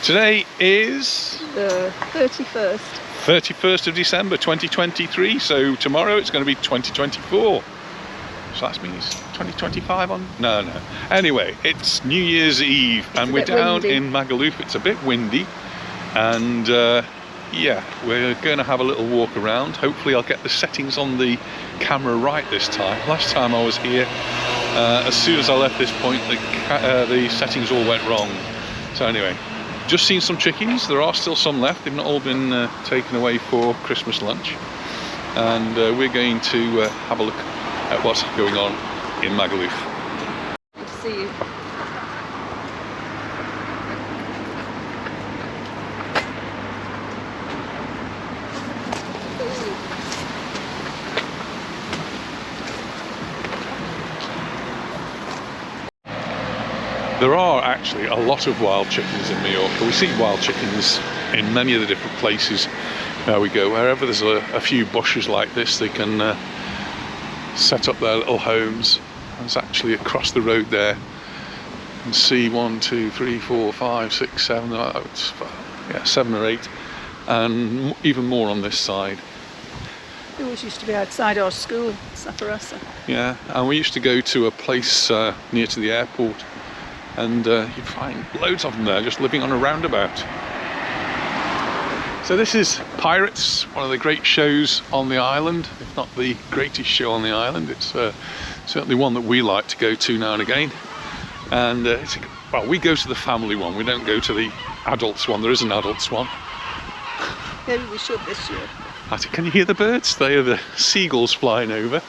Today is the 31st. 31st of December 2023, so tomorrow it's going to be 2024. So that means 2025 on? No. Anyway, it's New Year's Eve and we're down in Magaluf. It's a bit windy and yeah, we're going to have a little walk around. Hopefully I'll get the settings on the camera right this time. Last time I was here, as soon as I left this point, the settings all went wrong. So anyway, just seen some chickens. There are still some left. They've not all been taken away for Christmas lunch. And we're going to have a look at what's going on in Magaluf. Good to see you. There are actually a lot of wild chickens in Mallorca. We see wild chickens in many of the different places where we go. Wherever there's a few bushes like this, they can set up their little homes. There's actually across the road there. You can see 1, 2, 3, 4, 5, 6, 7, yeah, 7 or 8, and even more on this side. It always used to be outside our school, Safarasa. Yeah, and we used to go to a place near to the airport, and you'd find loads of them there just living on a roundabout. So this is Pirates, one of the great shows on the island, if not the greatest show on the island. It's certainly one that we like to go to now and again. And well, we go to the family one, we don't go to the adults one. There is an adults one. Maybe we should this year. Can you hear the birds? They are the seagulls flying over.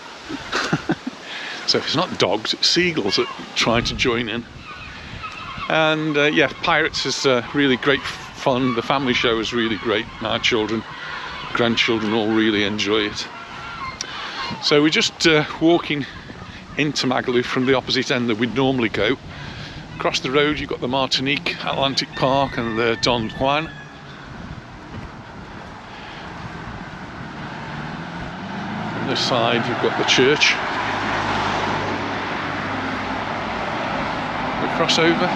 So if it's not dogs, it's seagulls that try to join in. And yeah, Pirates is really great fun. The family show is really great. Our children, grandchildren all really enjoy it. So we're just walking into Magaluf from the opposite end that we'd normally go. Across the road you've got the Martinique Atlantic Park and the Don Juan. On this side you've got the church. We cross over.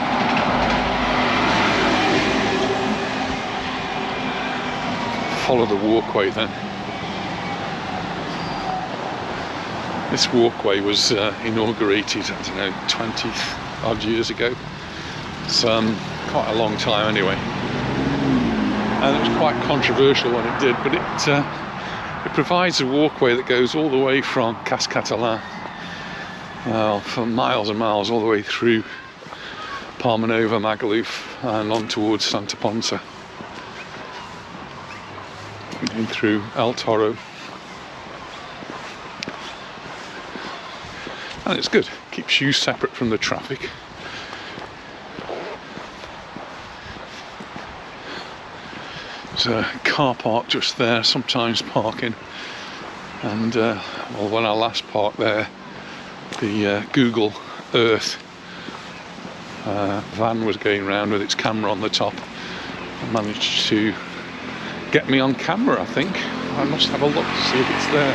Follow the walkway then. This walkway was inaugurated, I don't know, 20 odd years ago. It's quite a long time anyway. And it was quite controversial when it did, but it provides a walkway that goes all the way from Cas Catalan, for miles and miles, all the way through Palmanova, Magaluf, and on towards Santa Ponsa. Going through El Toro. And it's good, keeps you separate from the traffic. There's a car park just there, sometimes parking. And well, when I last parked there, the Google Earth van was going around with its camera on the top. I managed to get me on camera, I think. I must have a look to see if it's there.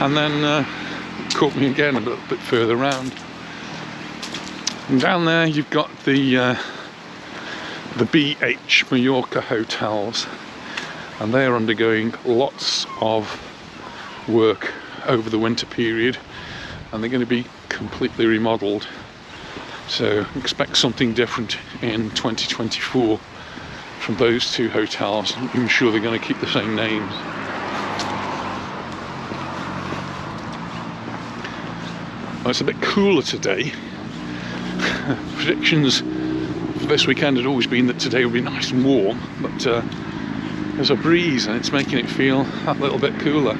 And then it caught me again a little bit further round. And down there you've got the BH Majorca hotels, and they are undergoing lots of work over the winter period, and they're going to be completely remodelled. So expect something different in 2024 from those two hotels. I'm sure they're going to keep the same names. Well, it's a bit cooler today. Predictions for this weekend had always been that today would be nice and warm, but there's a breeze and it's making it feel a little bit cooler.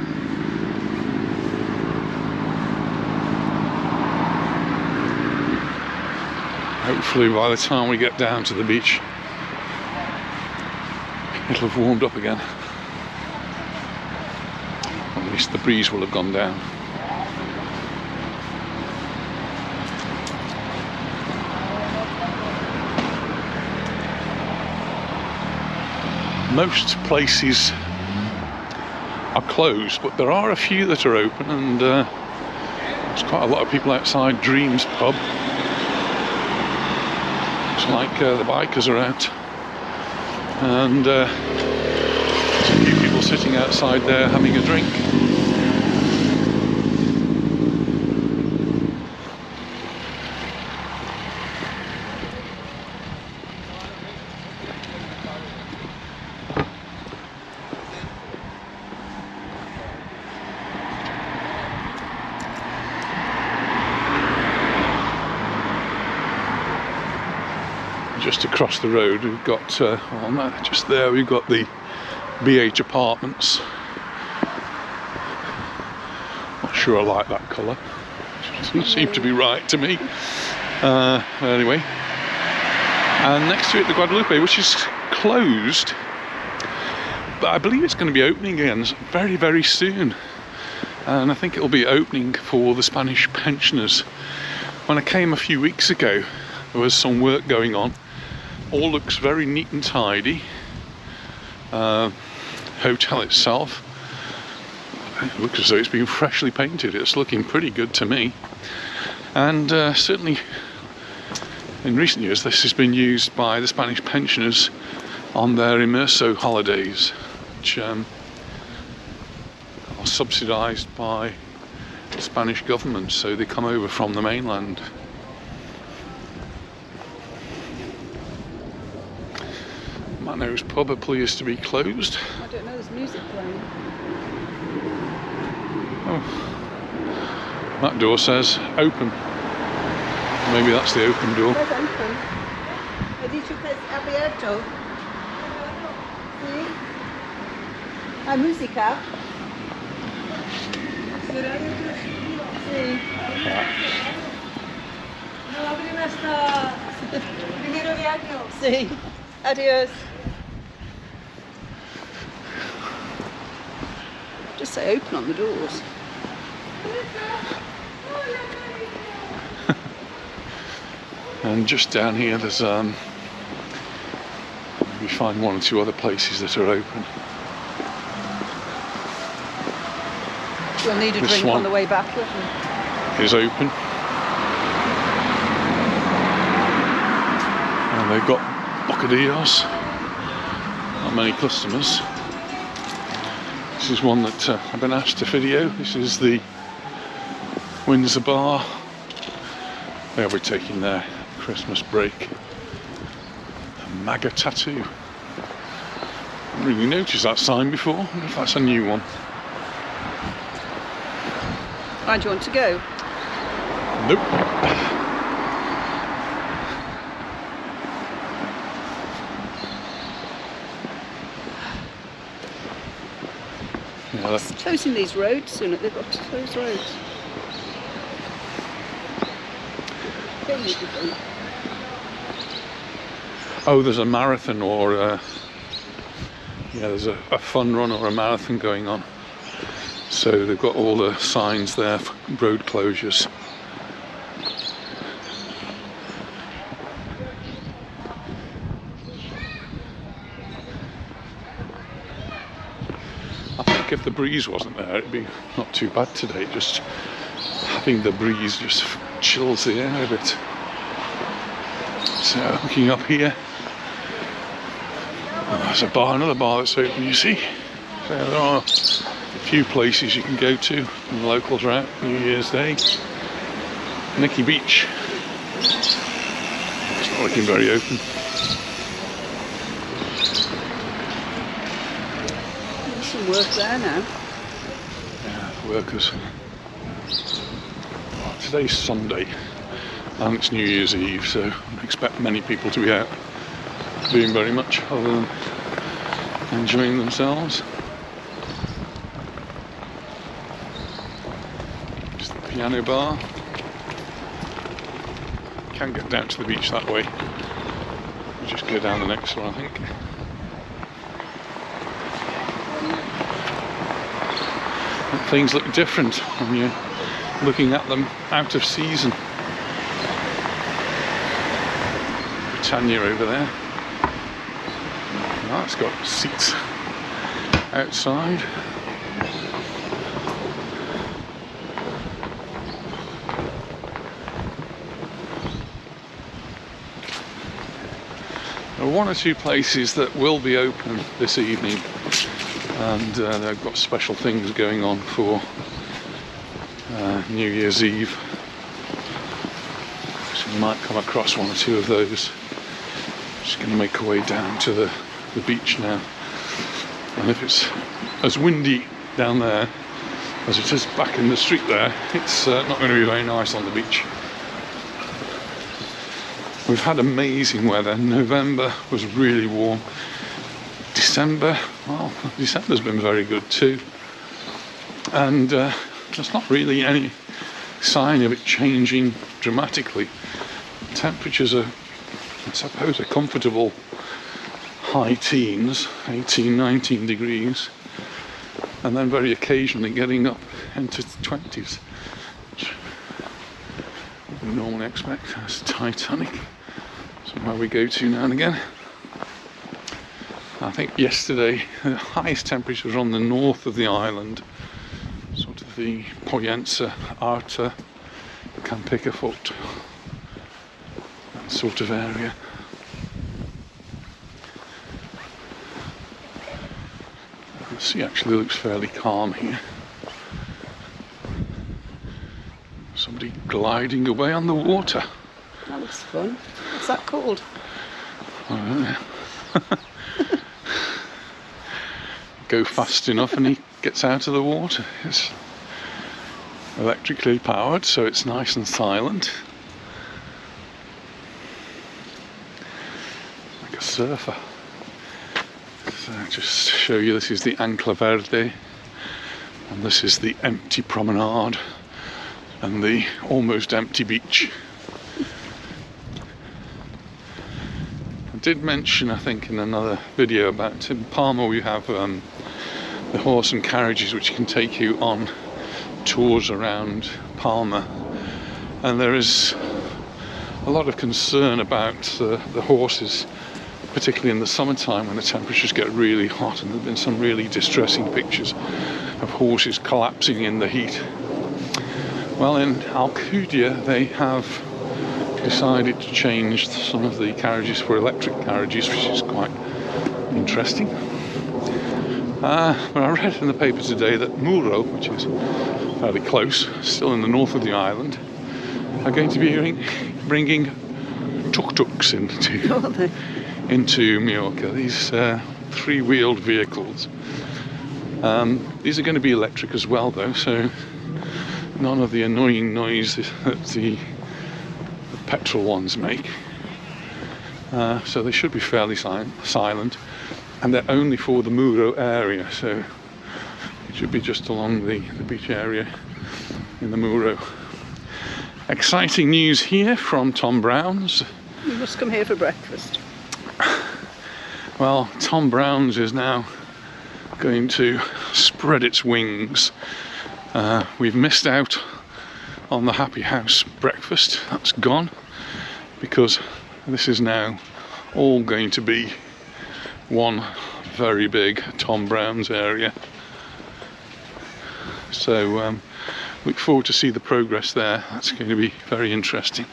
Hopefully by the time we get down to the beach it'll have warmed up again. At least the breeze will have gone down. Most places are closed, but there are a few that are open, and there's quite a lot of people outside Dreams pub. Looks like the bikers are out. and there's a few people sitting outside there having a drink. Just across the road we've got, just there we've got the BH apartments. Not sure I like that colour. Doesn't seem to be right to me. Anyway, and next to it the Guadalupe, which is closed, but I believe it's going to be opening again very, very soon. And I think it'll be opening for the Spanish pensioners. When I came a few weeks ago, there was some work going on. All looks very neat and tidy. Hotel itself, it looks as though it's been freshly painted. It's looking pretty good to me. And certainly in recent years this has been used by the Spanish pensioners on their Immerso holidays, which are subsidised by the Spanish government, so they come over from the mainland. Mano's pub appears to be closed. I don't know, there's music playing. Oh, that door says open. Maybe that's the open door. It says open. He dicho que es abierto. Sí. Hay música. Sí. No abren hasta primero de año. Sí. Adios. Just say open on the doors. And just down here there's we find one or two other places that are open. We'll need a This drink one on the way back, won't we? is open. And they've got bocadillos. Not many customers. This is one that I've been asked to video. This is the Windsor Bar. They'll be taking their Christmas break. A MAGA tattoo. I haven't really noticed that sign before. I wonder if that's a new one. Right, do you want to go? Nope. Yeah, It's closing these roads soon. They've got to close roads. oh, there's a marathon or there's a fun run or a marathon going on. So they've got all the signs there for road closures. I think if the breeze wasn't there, it'd be not too bad today. Just having the breeze just chills the air a bit. So looking up here, there's a bar, another bar that's open, you see. So there are a few places you can go to when the locals are out New Year's Day. Nicky Beach. It's not looking very open. There's some work there now. Yeah, workers. Today's Sunday and it's New Year's Eve, so I don't expect many people to be out doing very much other than enjoying themselves. Just the piano bar. Can't get down to the beach that way. We'll just go down the next one, I think. And things look different when you're looking at them out of season. Britannia over there. Oh, it's got seats outside. There are one or two places that will be open this evening, and they've got special things going on for New Year's Eve. So we might come across one or two of those. Just going to make our way down to the beach now. And if it's as windy down there as it is back in the street there, it's not going to be very nice on the beach. We've had amazing weather. November was really warm. December, well, December's been very good too. And there's not really any sign of it changing dramatically. Temperatures are, I suppose, a comfortable high teens, 18, 19 degrees, and then very occasionally getting up into the 20s, which we normally expect. That's Titanic, somewhere we go to now and again. I think yesterday the highest temperatures on the north of the island, sort of the Poyensa, Arta, Campicafoot, that sort of area. The sea actually looks fairly calm here. Somebody gliding away on the water. That looks fun. What's that called? I don't know. Go fast enough and he gets out of the water. It's electrically powered, so it's nice and silent. Like a surfer. So just to show you, this is the Ancla Verde, and this is the empty promenade and the almost empty beach. I did mention, I think, in another video about in Palma we have the horse and carriages which can take you on tours around Palma, and there is a lot of concern about the horses, particularly in the summertime when the temperatures get really hot, and there have been some really distressing pictures of horses collapsing in the heat. Well, in Alcudia they have decided to change some of the carriages for electric carriages, which is quite interesting. But I read in the paper today that Muro, which is fairly close, still in the north of the island, are going to be bringing tuk-tuks into Mallorca. These three-wheeled vehicles. These are going to be electric as well, though, so none of the annoying noise that the petrol ones make. So they should be fairly silent, and they're only for the Muro area, so it should be just along the beach area in the Muro. Exciting news here from Tom Brown's. You must come here for breakfast. Well, Tom Brown's is now going to spread its wings. We've missed out on the Happy House breakfast. That's gone, because this is now all going to be one very big Tom Brown's area. So look forward to see the progress there. That's going to be very interesting.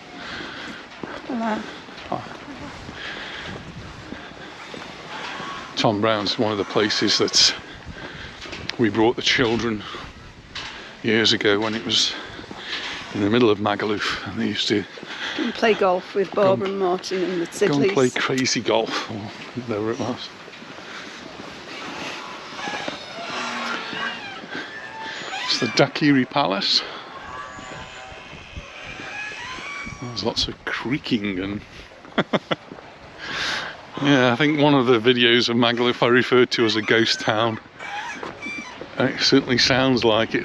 Hello. Tom Brown's is one of the places that we brought the children years ago when it was in the middle of Magaluf, and they used to play golf with Barbara and Martin and the Sidleys. Go and play crazy golf, or whatever it was. It's the Dakiri Palace. There's lots of creaking and yeah, I think one of the videos of Magaluf I referred to as a ghost town. And it certainly sounds like it.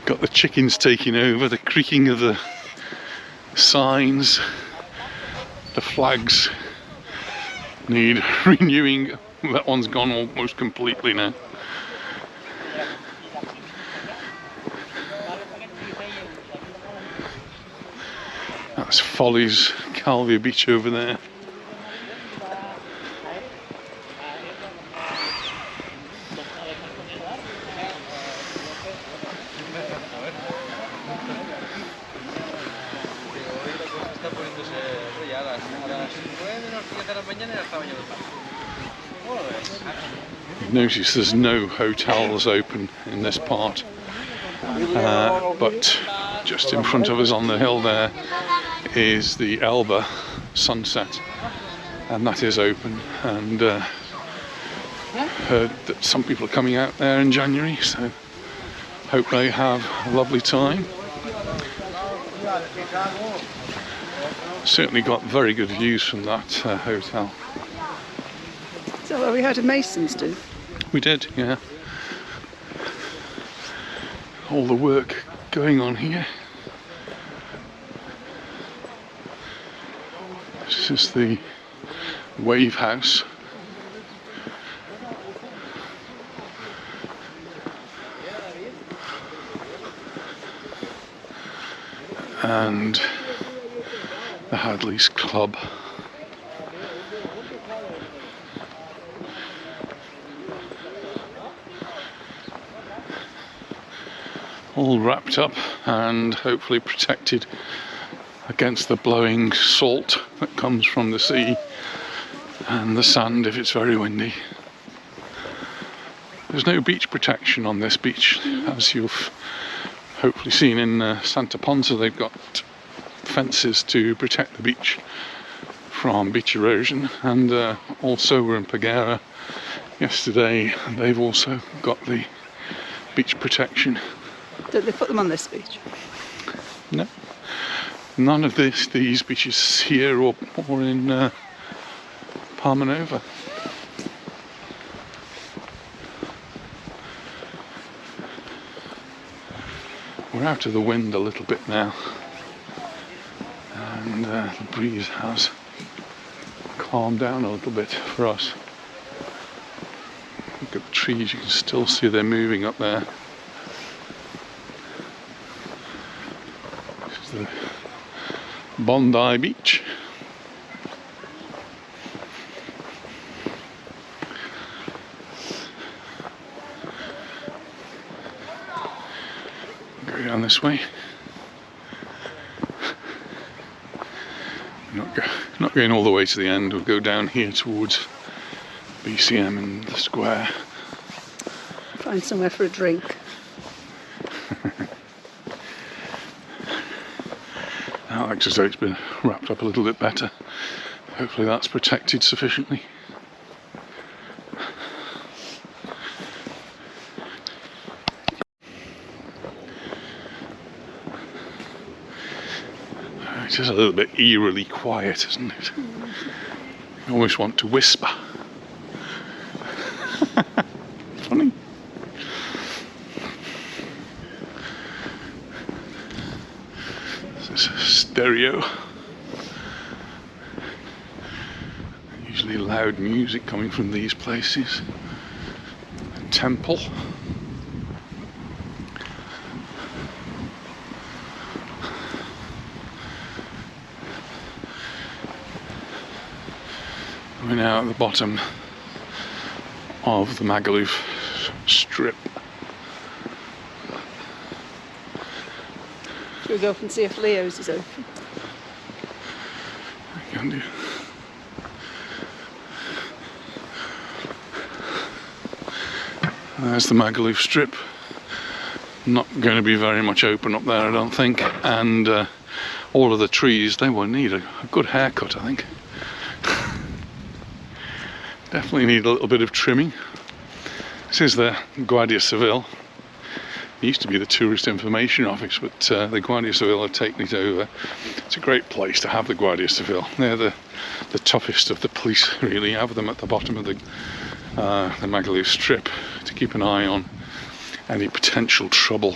Got the chickens taking over, the creaking of the signs, the flags need renewing. That one's gone almost completely now. That's Folly's Calvia Beach over there. Notice there's no hotels open in this part, but just in front of us on the hill there is the Elba sunset, and that is open, and heard that some people are coming out there in January, so hope they have a lovely time. Certainly got very good views from that hotel. Is that where we had a Masons do? We did, yeah. All the work going on here. This is the Wave House. And the Hadley's Club. All wrapped up and hopefully protected against the blowing salt that comes from the sea and the sand if it's very windy. There's no beach protection on this beach, as you've hopefully seen in Santa Ponsa. They've got fences to protect the beach from beach erosion, and also we're in Baleares yesterday, they've also got the beach protection. Don't they put them on this beach? No, none of these beaches here or in Palma Nova. We're out of the wind a little bit now, and the breeze has calmed down a little bit for us. Look at the trees, you can still see they're moving up there. This is the Bondi Beach. Go down this way. Not going all the way to the end, we'll go down here towards BCM in the square. Find somewhere for a drink. That looks as though it's been wrapped up a little bit better. Hopefully that's protected sufficiently. It's just a little bit eerily quiet, isn't it? You almost want to whisper. Funny. This is a stereo. Usually loud music coming from these places. A temple. We're now at the bottom of the Magaluf strip. Shall we go up and see if Leo's is open? I can do. There's the Magaluf strip. Not going to be very much open up there, I don't think. And all of the trees, they will need a good haircut, I think. Definitely need a little bit of trimming. This is the Guardia Civil. It used to be the Tourist Information Office, but the Guardia Civil have taken it over. It's a great place to have the Guardia Civil. They're the toughest of the police, really. You have them at the bottom of the Magaluf strip to keep an eye on any potential trouble.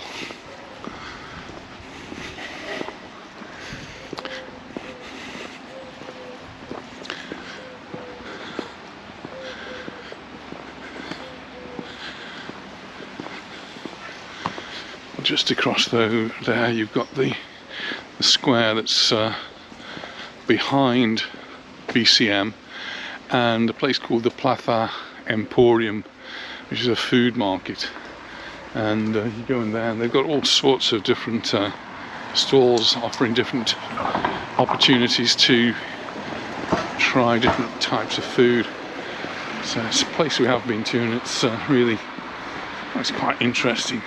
Just across there you've got the square that's behind BCM, and a place called the Plaza Emporium, which is a food market. And you go in there and they've got all sorts of different stalls offering different opportunities to try different types of food. So it's a place we have been to, and it's it's quite interesting.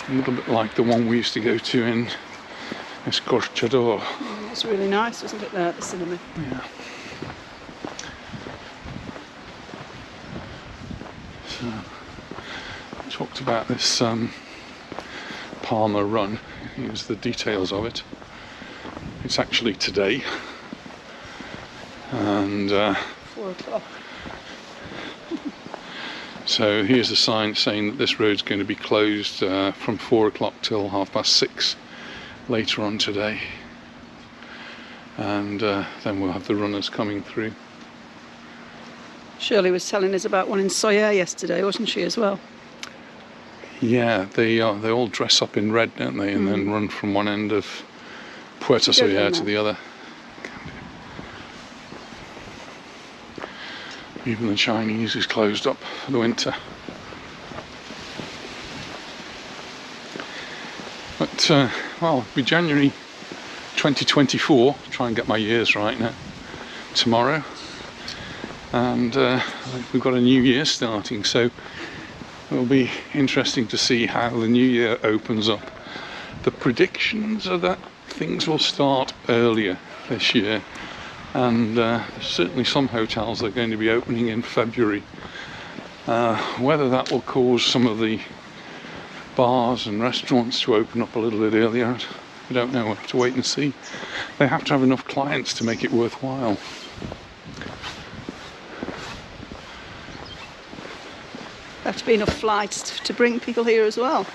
A little bit like the one we used to go to in Escorchador. It's really nice, wasn't it, there at the cinema? Yeah. So, I talked about this Palma run. Here's the details of it. It's actually today, and 4 o'clock. So here's a sign saying that this road's going to be closed from 4 o'clock till 6:30 later on today, and then we'll have the runners coming through. Shirley was telling us about one in Soyer yesterday, wasn't she, as well? Yeah, they all dress up in red, don't they, and then run from one end of Puerto Soyer to the other. Even the Chinese is closed up for the winter. But, well, it'll be January 2024, try and get my years right now, tomorrow. And we've got a new year starting, so it'll be interesting to see how the new year opens up. The predictions are that things will start earlier this year. And certainly some hotels are going to be opening in February. Whether that will cause some of the bars and restaurants to open up a little bit earlier, I don't know. We'll have to wait and see. They have to have enough clients to make it worthwhile. There have to be enough flights to bring people here as well.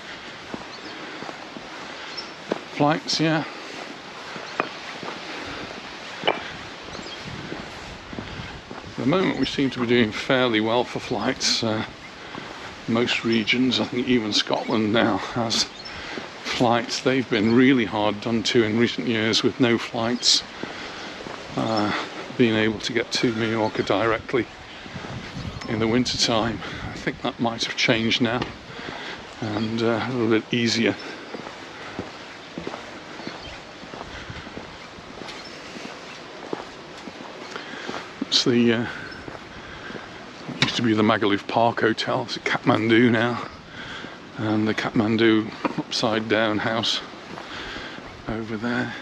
Flights, yeah. At the moment we seem to be doing fairly well for flights. Most regions, I think even Scotland now has flights. They've been really hard done to in recent years with no flights being able to get to Mallorca directly in the winter time. I think that might have changed now and a little bit easier. It's the it used to be the Magaluf Park Hotel. It's at Kathmandu now, and the Kathmandu upside down house over there.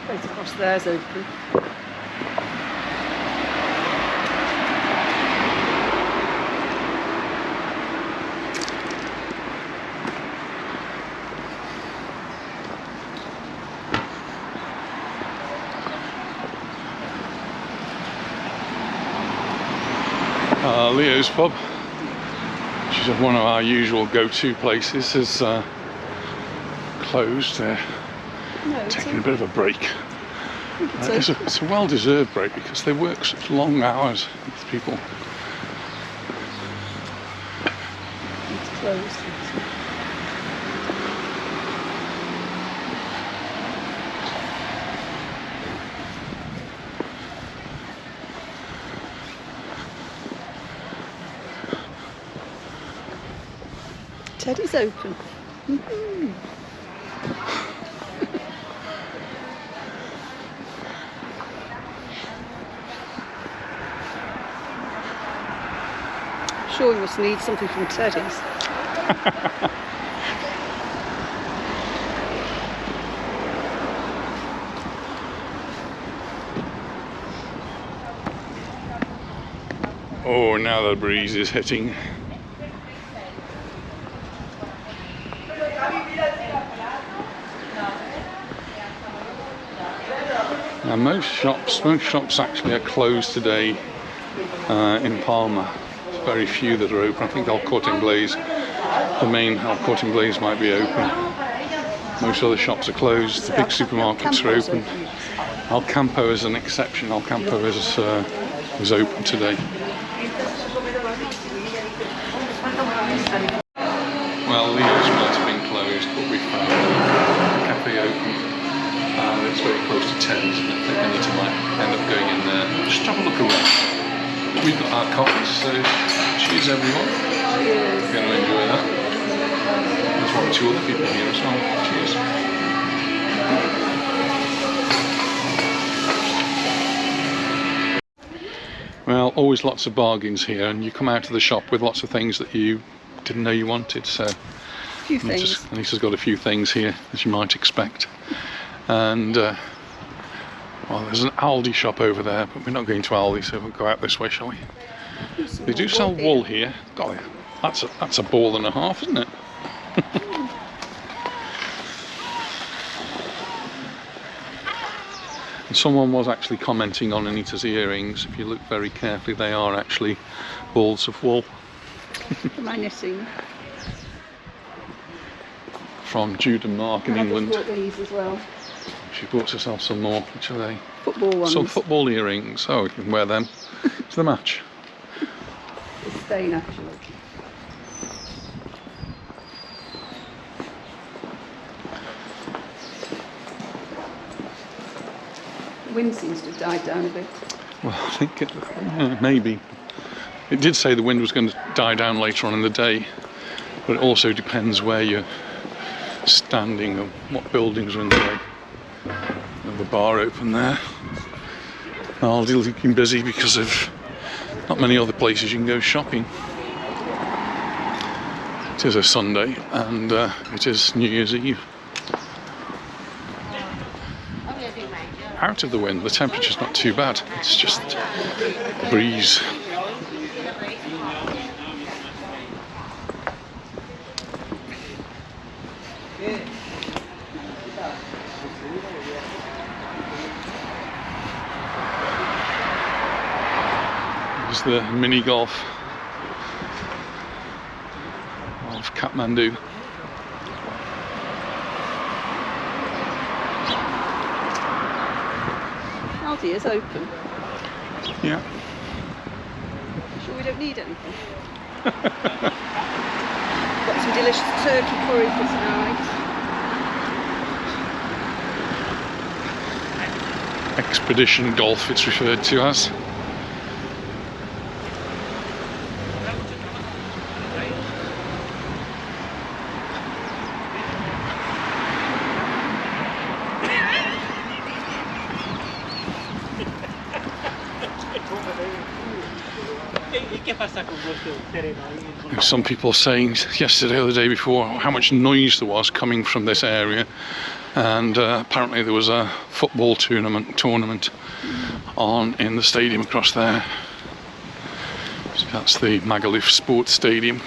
Right across there's open. Leo's pub, which is one of our usual go-to places, is closed. They're taking a bit of a break. It's a well-deserved break because they work such long hours, these people. It's closed. Teddy's open. Mm-hmm. Sure, we must need something from Teddy's. Oh, now the breeze is hitting. Now most shops actually are closed today in Palma. There's very few that are open. I think El Corte Inglés, the main El Corte Inglés, might be open. Most other shops are closed. The big supermarkets are open. Alcampo is an exception. Alcampo is open today. Well, Leo's might have been closed, but we found a cafe open. It's very close to 10, isn't it? I think Anita might end up going in there. Just have a look around. We've got our coffees, so cheers everyone. We're going to enjoy that. There's one or two other people here as well. Cheers. Well, always lots of bargains here, and you come out of the shop with lots of things that you didn't know you wanted. So Anita's got a few things here, as you might expect. And well, there's an Aldi shop over there, but we're not going to Aldi, so we'll go out this way, shall we? They do sell wool here. Golly, that's a ball and a half, isn't it? And someone was actually commenting on Anita's earrings. If you look very carefully, they are actually balls of wool. For my knitting. From Jude and Mark in England. I bought these as well. She bought herself some more. Which are they? Football ones. Some football earrings. Oh, you can wear them to the match. It's stain actually. The wind seems to have died down a bit. Well, I think maybe. It did say the wind was going to die down later on in the day, but it also depends where you're standing and what buildings are in the way. The bar open there. Aldi looking busy because of not many other places you can go shopping. It is a Sunday and it is New Year's Eve. Out of the wind, the temperature's not too bad. It's just a breeze. There's the mini golf of Kathmandu. Aldi is open. Yeah. Sure we don't need anything? Got some delicious turkey curry for tonight. Expedition Golf it's referred to as. Some people saying yesterday or the day before how much noise there was coming from this area, and apparently there was a football tournament on in the stadium across there. So that's the Magaluf Sports Stadium.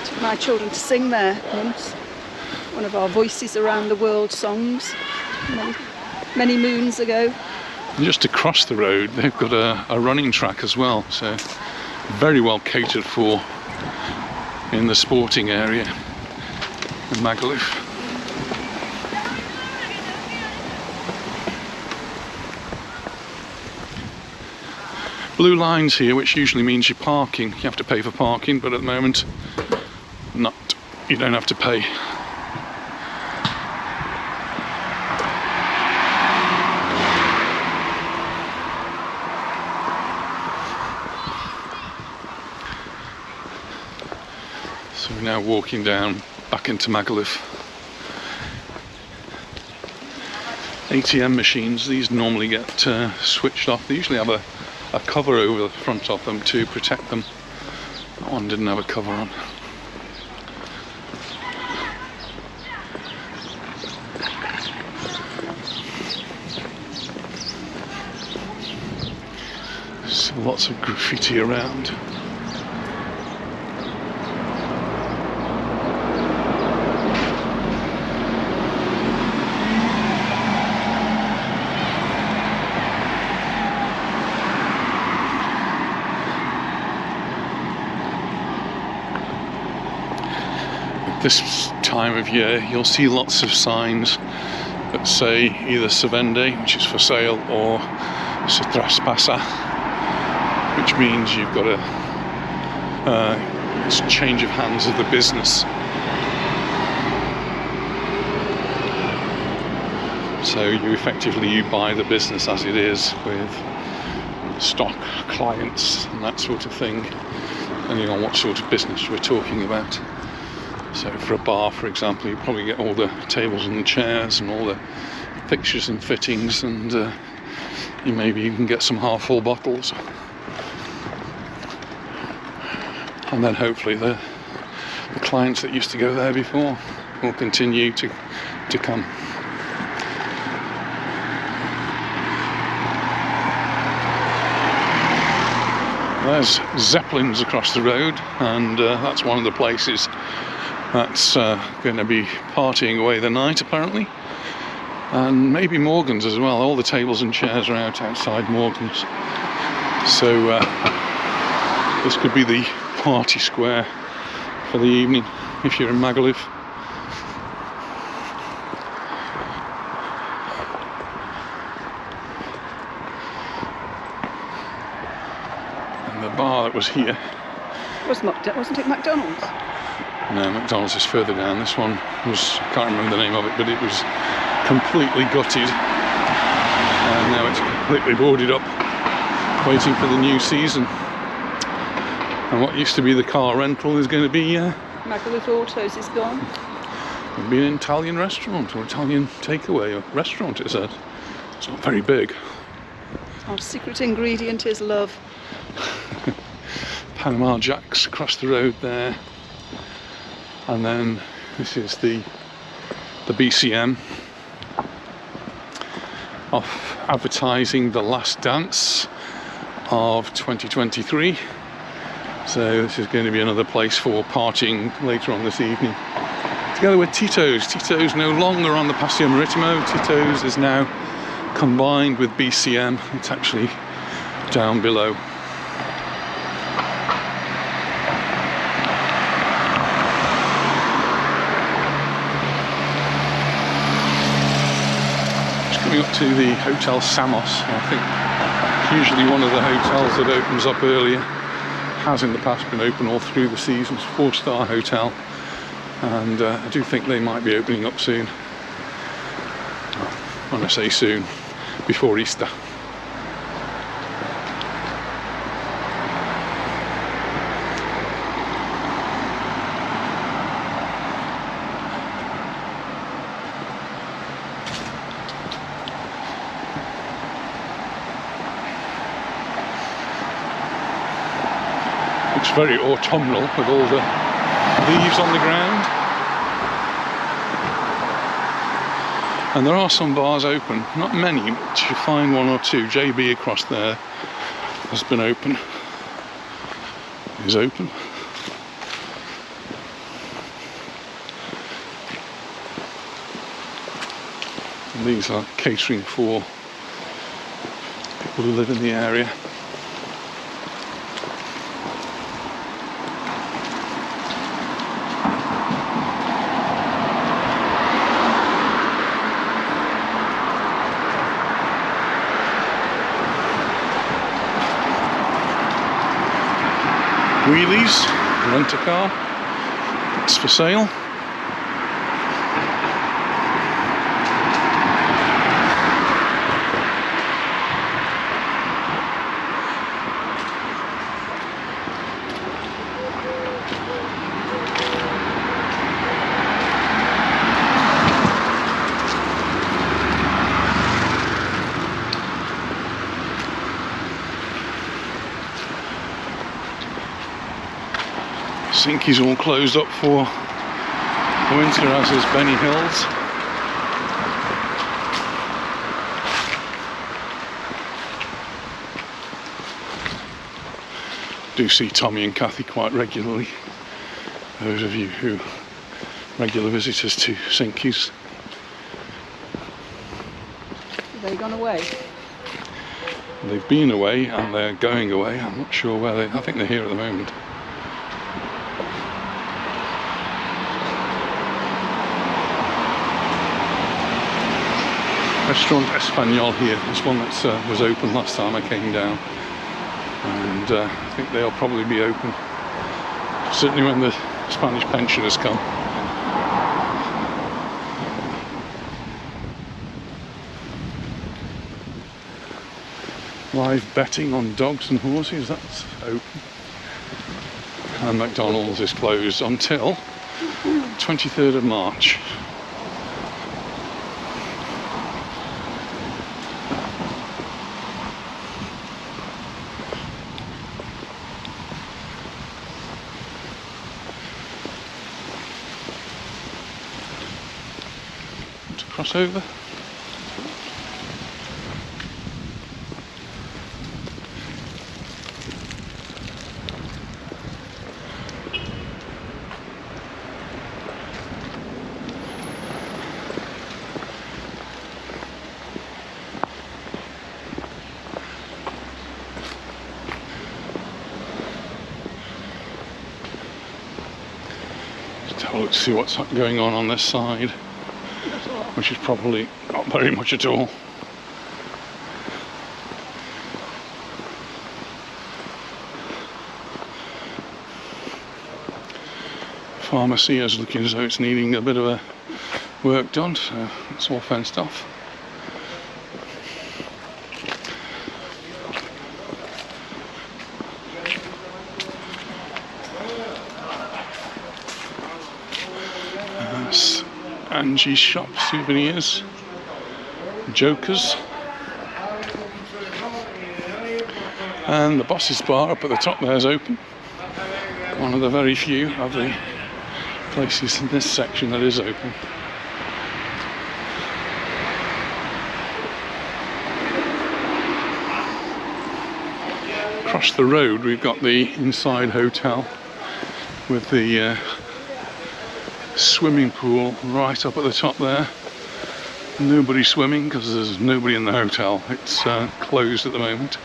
Took my children to sing there once. One of our Voices Around the World songs many moons ago. And just across the road they've got a running track as well, so very well catered for in the sporting area in Magaluf. Blue lines here, which usually means you're parking. You have to pay for parking, but at the moment, you don't have to pay. So we're now walking down back into Magaluf. ATM machines, these normally get switched off. They usually have a cover over the front of them to protect them. That one didn't have a cover on. There's lots of graffiti around. This time of year, you'll see lots of signs that say either se vende, which is for sale, or se traspasa, which means you've got it's a change of hands of the business. So you buy the business as it is, with stock, clients and that sort of thing, depending on what sort of business we're talking about. So for a bar, for example, you probably get all the tables and the chairs and all the fixtures and fittings, and you maybe even get some half-full bottles. And then hopefully the clients that used to go there before will continue to come. There's Zeppelins across the road, and that's one of the places that's going to be partying away the night, apparently. And maybe Morgan's as well. All the tables and chairs are outside Morgan's. So this could be the party square for the evening if you're in Magaluf. And the bar that was here... Wasn't it McDonald's? No, McDonald's is further down. This one was, I can't remember the name of it, but it was completely gutted. And now it's completely boarded up, waiting for the new season. And what used to be the car rental is going to be... Magaluf Autos is gone. It'll be an Italian restaurant, or Italian takeaway or restaurant, it says. It's not very big. Our secret ingredient is love. Panama Jacks across the road there. And then this is the BCM off advertising the last dance of 2023. So this is going to be another place for partying later on this evening, together with Tito's. Tito's no longer on the Paseo Maritimo. Tito's is now combined with BCM. It's actually down below. Coming up to the Hotel Samos. I think it's usually one of the hotels that opens up earlier. Has in the past been open all through the seasons. 4-star hotel, and I do think they might be opening up soon. When I say soon, before Easter. It's very autumnal with all the leaves on the ground. And there are some bars open, not many, but you find one or two. JB across there has been open, is open. And these are catering for people who live in the area. Wheelies, rent a car, it's for sale. Sinky's all closed up for winter, as is Benny Hills. Do see Tommy and Kathy quite regularly. Those of you who regular visitors to Sinky's. Have they gone away? They've been away and they're going away. I'm not sure where I think they're here at the moment. Restaurant Espanol here. This one that was open last time I came down, and I think they'll probably be open certainly when the Spanish pensioners come. Live betting on dogs and horses, that's open. And McDonald's is closed until 23rd of March. To cross over. Let's see what's going on this side, which is probably not very much at all. Pharmacy is looking as though it's needing a bit of a work done, so it's all fenced off. Angie's shop, souvenirs, jokers, and the boss's bar up at the top there is open. One of the very few of the places in this section that is open. Across the road we've got the inside hotel with the swimming pool right up at the top there. Nobody swimming because there's nobody in the hotel. It's closed at the moment.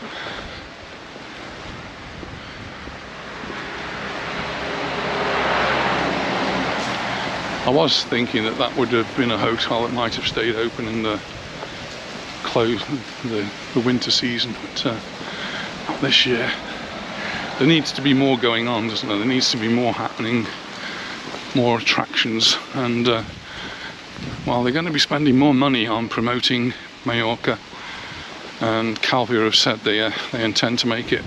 I was thinking that that would have been a hotel that might have stayed open in the winter season, but not this year. There needs to be more going on, doesn't there? There needs to be more happening, more attractions, and while they're going to be spending more money on promoting Mallorca, and Calvia have said they intend to make it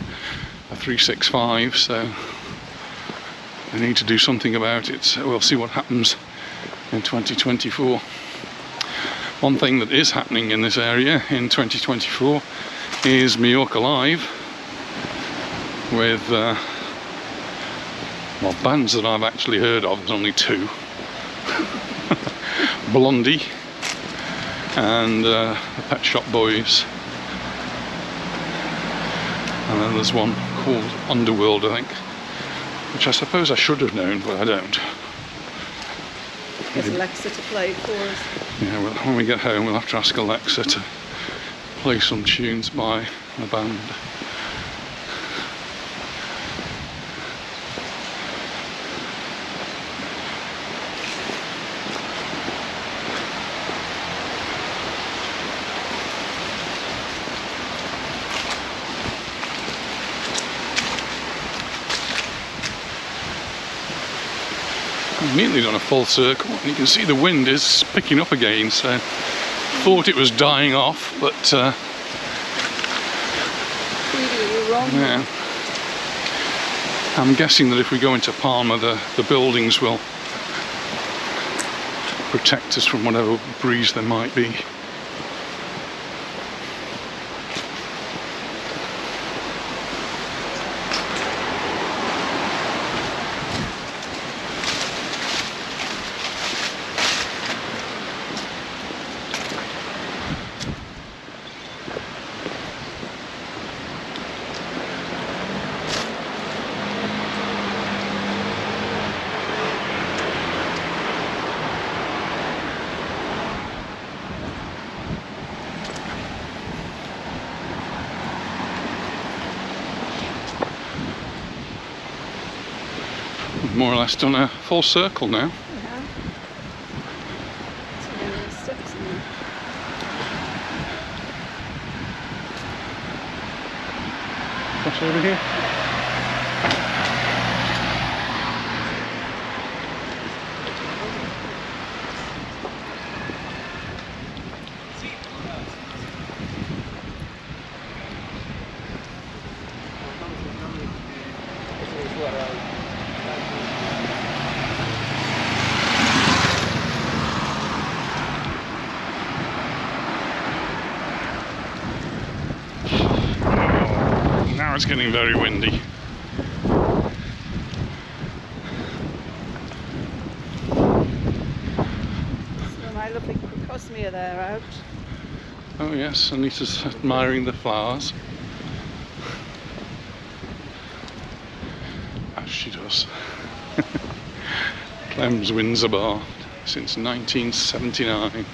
a 365, so they need to do something about it. So we'll see what happens in 2024. One thing that is happening in this area in 2024 is Mallorca Live, with well, bands that I've actually heard of. There's only two. Blondie and the Pet Shop Boys, and then there's one called Underworld, I think, which I suppose I should have known, but I don't. Get Alexa to play it for us. Yeah, well, when we get home we'll have to ask Alexa to play some tunes by the band. I've nearly done a full circle, and you can see the wind is picking up again, so thought it was dying off, but You're wrong. yeah. I'm guessing that if we go into Palma, the buildings will protect us from whatever breeze there might be. More or less done a full circle now. Cross over here. Now it's getting very windy. So my lovely crocosmia there out. Oh yes, Anita's admiring the flowers. As she does. Clem's Windsor Bar since 1979.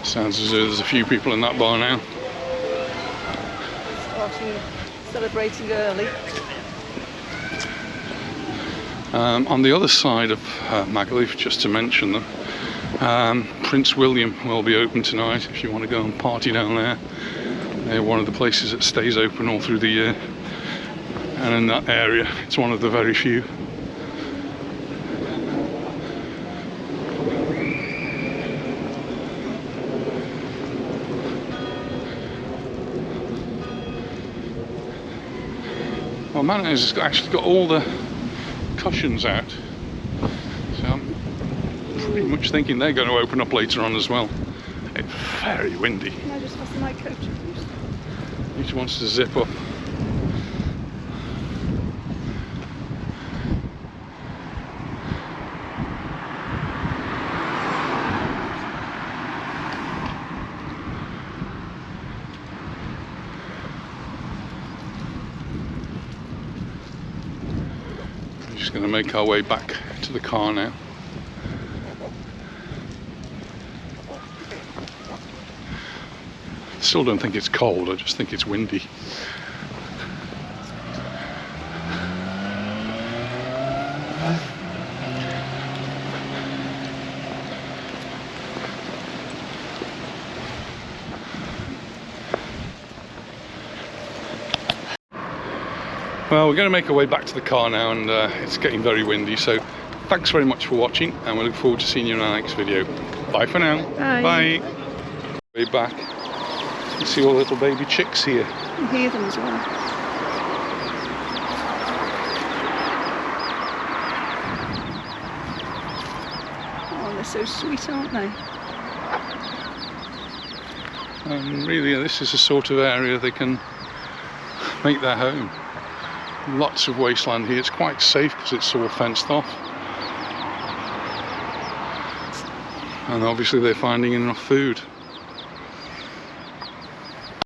Sounds as though there's a few people in that bar now. Celebrating early. On the other side of Magaluf, just to mention them, Prince William will be open tonight if you want to go and party down there. They're one of the places that stays open all through the year, and in that area it's one of the very few. Well, Manners has actually got all the cushions out, so I'm pretty much thinking they're going to open up later on as well. It's very windy. Can I just fasten my coat, please? Each wants to zip up. Just going to make our way back to the car now. Still don't think it's cold, I just think it's windy. Well, we're going to make our way back to the car now, and it's getting very windy, so thanks very much for watching, and we look forward to seeing you in our next video. Bye for now. Bye. Bye. Way back. You see all the little baby chicks here. You can hear them as well. Oh, they're so sweet, aren't they? And really, this is the sort of area they can make their home. Lots of wasteland here. It's quite safe because it's all fenced off. And obviously they're finding enough food.